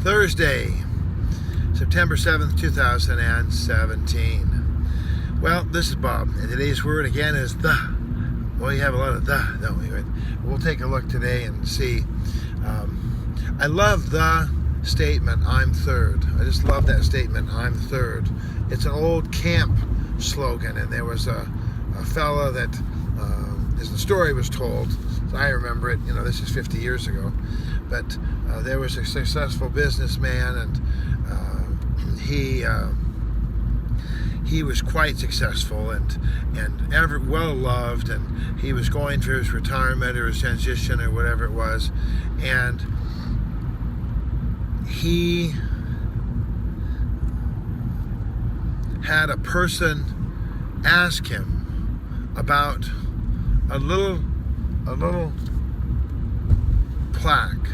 Thursday, September 7th, 2017. Well, this is Bob, and today's word again is the. Well, you have a lot of the, don't we? We'll take a look today and see. I love the statement, I'm third. I just love that statement, I'm third. It's an old camp slogan, and there was a fella that, as the story was told, I remember it, this is 50 years ago, but there was a successful businessman, and he was quite successful and ever well loved, and he was going for his retirement or his transition or whatever it was, and he had a person ask him about a little plaque,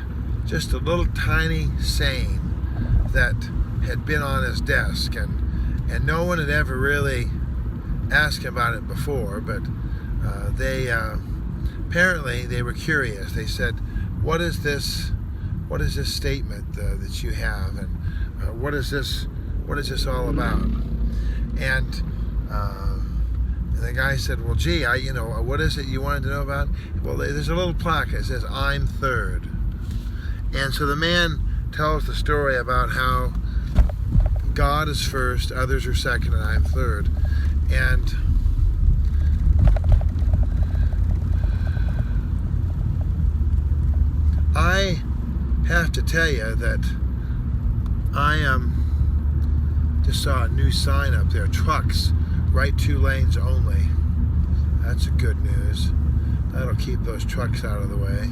just a little tiny saying that had been on his desk, and no one had ever really asked him about it before, but they apparently they were curious. They said, what is this statement that you have, and what is this all about? And the guy said, well, gee, what is it you wanted to know about? Well, there's a little plaque that says, I'm third. And so the man tells the story about how God is first, others are second, and I'm third. And I have to tell you that I just saw a new sign up there, trucks, right 2 lanes only. That's good news. That'll keep those trucks out of the way.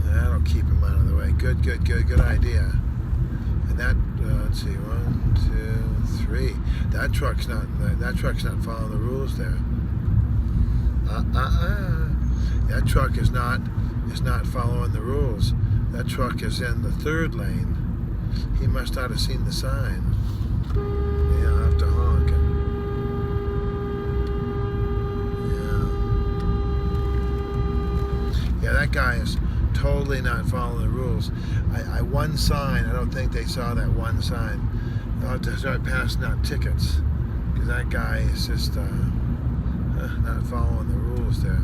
That'll keep them out of the way. Good idea. And that, let's see, 1, 2, 3. That truck's not following the rules there. That truck is not following the rules. That truck is in the 3rd lane. He must not have seen the sign. Yeah, I'll have to honk. Yeah, that guy is totally not following the rules. One sign, I don't think they saw that one sign. They'll have to start passing out tickets, because that guy is just not following the rules there.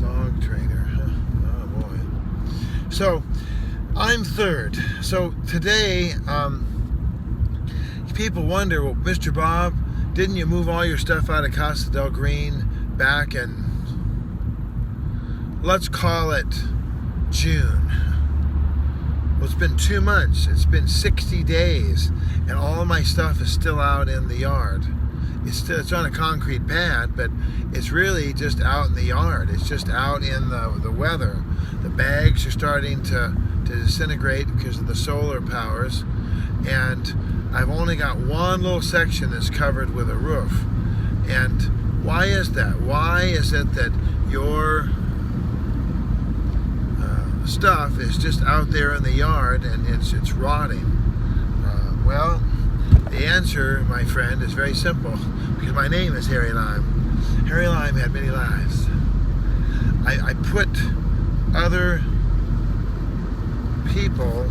Dog trainer, oh boy. So, I'm third. So today, people wonder, well, Mr. Bob, didn't you move all your stuff out of Casa del Green back in, let's call it June? Well, it's been 2 months. It's been 60 days, and all of my stuff is still out in the yard. It's on a concrete pad, but it's really just out in the yard. It's just out in the weather. The bags are starting to disintegrate because of the solar powers, and I've only got one little section that's covered with a roof. And why is that? Why is it that your stuff is just out there in the yard and it's rotting? Well, the answer, my friend, is very simple, because my name is Harry Lime. Harry Lime had many lives. I put other people,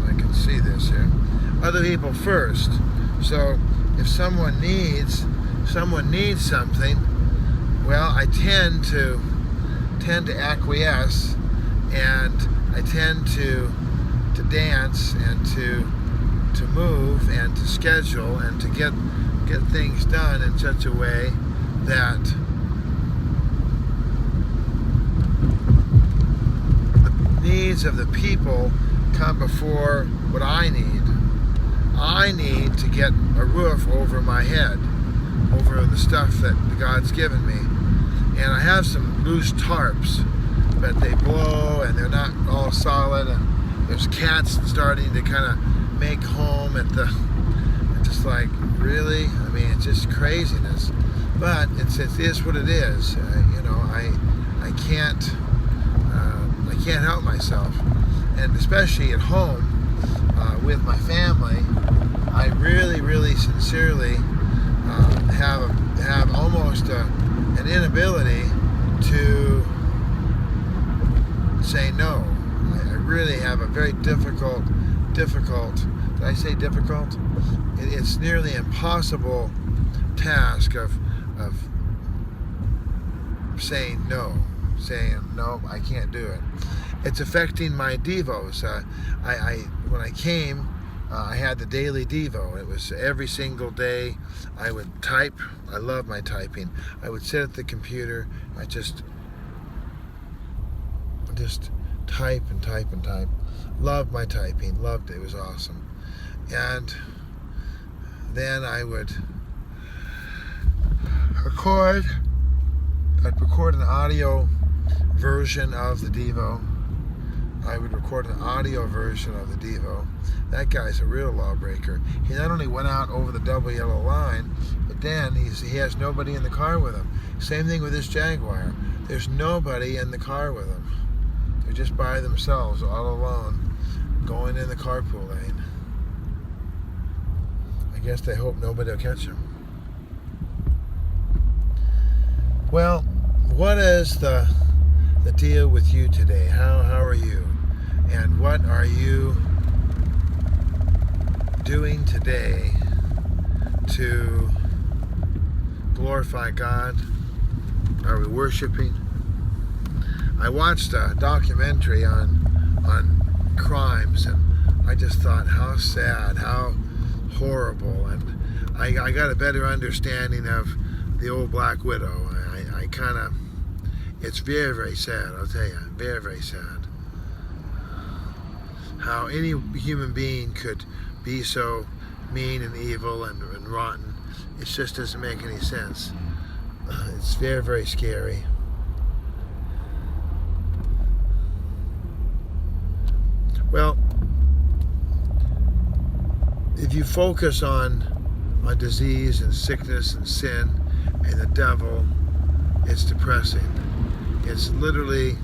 I can see this here, other people first. So if someone needs something, well, I tend to acquiesce, and I tend to dance and to move and to schedule and to get things done in such a way that the needs of the people come before what I need. I need to get a roof over my head, over the stuff that God's given me. And I have some loose tarps, but they blow and they're not all solid, and there's cats starting to kind of make home at the, just like, really? I mean, it's just craziness. But it is what it is. I can't help myself. And especially at home with my family, I really sincerely have almost an inability to say no. I really have a very difficult, did I say difficult? It's nearly impossible task of saying no, I can't do it. It's affecting my devos. When I came, I had the daily devo. It was every single day. I would type. I love my typing. I would sit at the computer. I just type and type and type. Loved my typing. Loved it. It was awesome. And then I would record. I'd record an audio version of the devo. I would record an audio version of the devo. That guy's a real lawbreaker. He not only went out over the double yellow line, but then he has nobody in the car with him. Same thing with this Jaguar. There's nobody in the car with him. They're just by themselves, all alone, going in the carpool lane. I guess they hope nobody will catch him. Well, what is the deal with you today? How are you? And what are you doing today to glorify God? Are we worshiping? I watched a documentary on crimes, and I just thought how sad, how horrible, and I got a better understanding of the old Black Widow. I kind of, it's very, very sad, I'll tell you, very, very sad. How any human being could be so mean and evil and rotten. It just doesn't make any sense. It's very, very scary. Well, if you focus on disease and sickness and sin and the devil, it's depressing. It's literally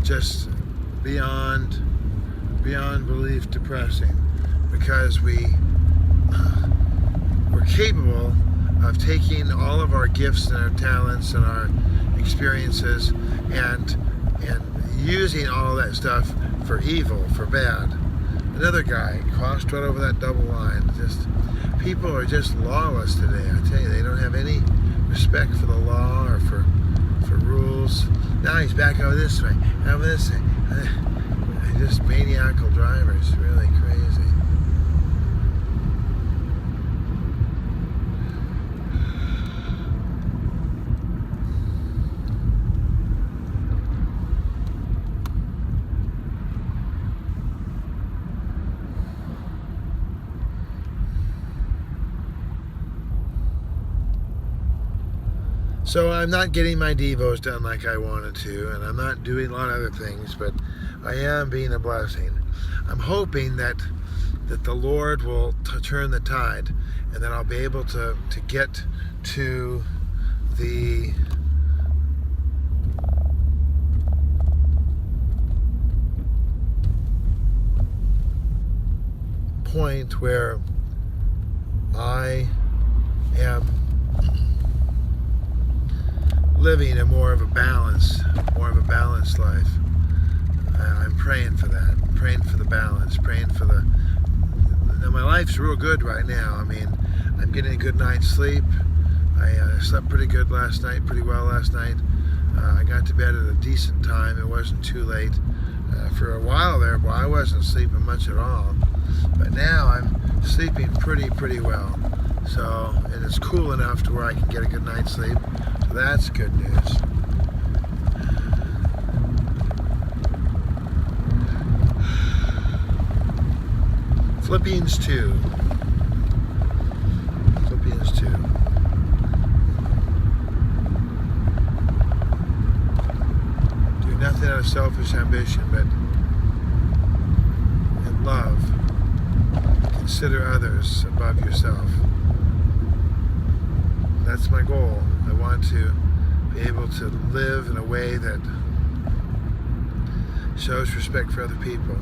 just beyond belief depressing, because we're capable of taking all of our gifts and our talents and our experiences and using all that stuff for evil, for bad. Another guy crossed right over that double line. Just people are just lawless today. I tell you, they don't have any respect for the law or for rules. Now he's back over this way, over this way. Just maniacal drivers, really crazy. So I'm not getting my devos done like I wanted to, and I'm not doing a lot of other things, but I am being a blessing. I'm hoping that the Lord will turn the tide, and that I'll be able to get to the point where I am living a more of a balanced life. I'm praying for that. I'm praying for the balance. Praying for now my life's real good right now. I mean, I'm getting a good night's sleep. I slept pretty good last night, pretty well last night. I got to bed at a decent time. It wasn't too late. For a while there, boy, I wasn't sleeping much at all. But now I'm sleeping pretty well. So, and it's cool enough to where I can get a good night's sleep. So that's good news. Philippians 2. Philippians 2. Do nothing out of selfish ambition, but in love, consider others above yourself. That's my goal. I want to be able to live in a way that shows respect for other people.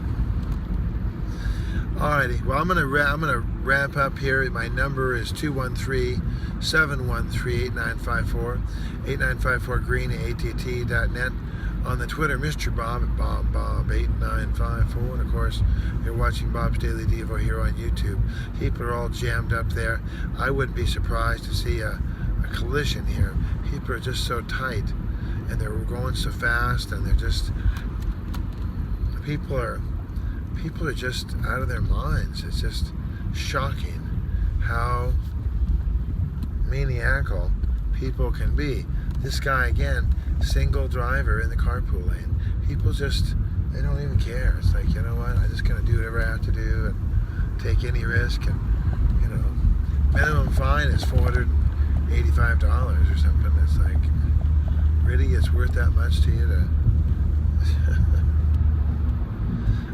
Alrighty, well I'm gonna wrap up here. My number is 213-713-8954, 8954green at att.net. On the Twitter, Mr. Bob at BobBob8954, and of course you're watching Bob's Daily Devo here on YouTube. People are all jammed up there. I wouldn't be surprised to see a collision here. People are just so tight, and they're going so fast, and they're just people are just out of their minds. It's just shocking how maniacal people can be. This guy, again, single driver in the carpool lane. People just, they don't even care. It's like, you know what, I'm just going to do whatever I have to do and take any risk. And, you know, minimum fine is $485 or something. It's like, really, it's worth that much to you to...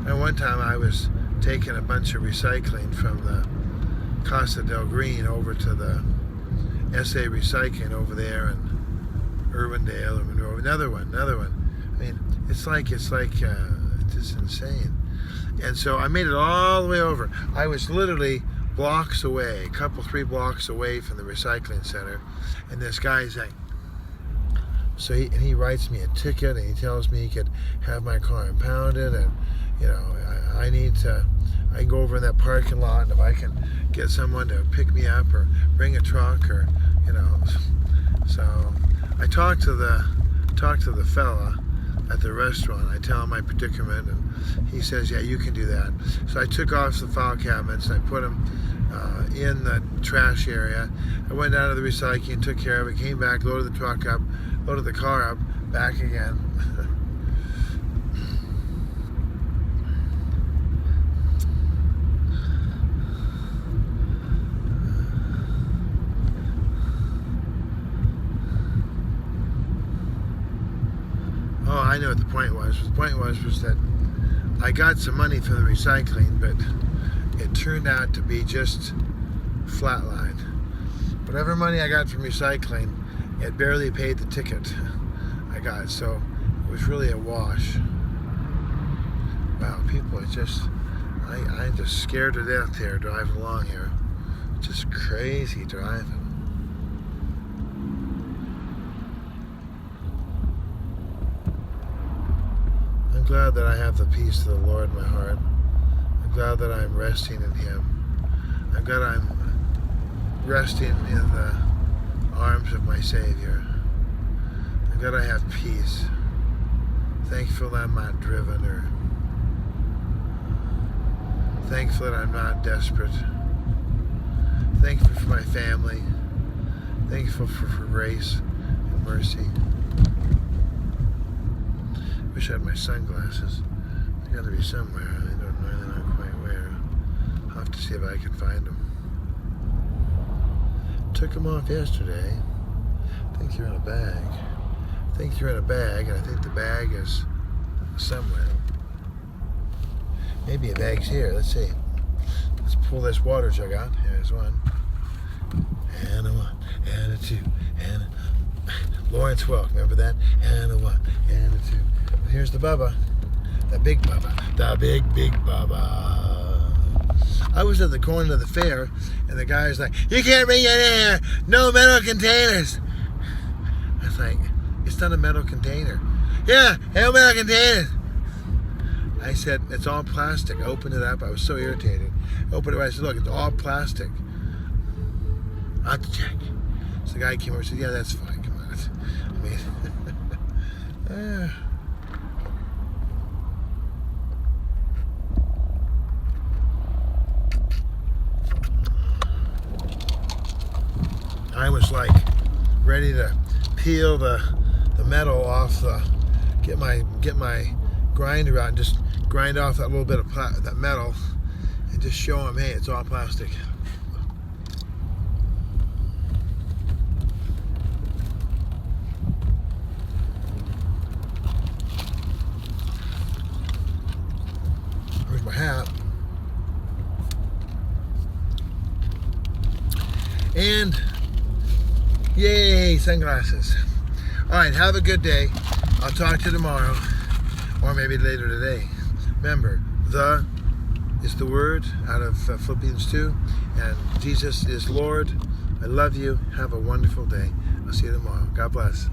And one time I was taking a bunch of recycling from the Casa del Green over to the SA Recycling over there in Irwindale or Monroe. Another one. I mean, it's just insane. And so I made it all the way over. I was literally blocks away, 3 blocks away from the recycling center, and this guy's like, so he writes me a ticket, and he tells me he could have my car impounded, and you know, I can go over in that parking lot, and if I can get someone to pick me up or bring a truck, or you know. So I talked to the fella at the restaurant. I tell him my predicament, and he says, yeah, you can do that. So I took off the file cabinets and I put them in the trash area. I went down to the recycling, took care of it, came back, loaded the truck up, loaded the car up, back again. Oh, I know what the point was. The point was that I got some money for the recycling, but it turned out to be just flatline. Whatever money I got from recycling, it barely paid the ticket I got, so it was really a wash. Wow, people are just, I'm just scared to death here driving along here. Just crazy driving. I'm glad that I have the peace of the Lord in my heart. I'm glad that I'm resting in Him. I'm glad I'm resting in the arms of my Savior. I'm glad I have peace. Thankful that I'm not driven, or thankful that I'm not desperate. Thankful for my family. Thankful for grace and mercy. Wish I had my sunglasses. They gotta be somewhere. I don't know. They're not quite where. I'll have to see if I can find them. Took them off yesterday. I think they're in a bag. I think they're in a bag, and I think the bag is somewhere. Maybe a bag's here. Let's see. Let's pull this water jug out. Here's one. And a one. And a two. And a... Lawrence Welk, remember that? And a one. And a two. Here's the Bubba, the big Bubba, the big Bubba. I was at the corner of the fair, and the guy's like, you can't bring it in here, no metal containers. I was like, it's not a metal container. Yeah, no metal containers. I said, it's all plastic. I opened it up, I was so irritated. I opened it up, I said, look, it's all plastic. I'll have to check. So the guy came over and said, yeah, that's fine, come on. I mean, I was like ready to peel the metal off get my grinder out and just grind off that little bit of that metal and just show them, hey, it's all plastic. Where's my hat? And yay, sunglasses. All right, have a good day. I'll talk to you tomorrow, or maybe later today. Remember, the is the word out of Philippians 2. And Jesus is Lord. I love you. Have a wonderful day. I'll see you tomorrow. God bless.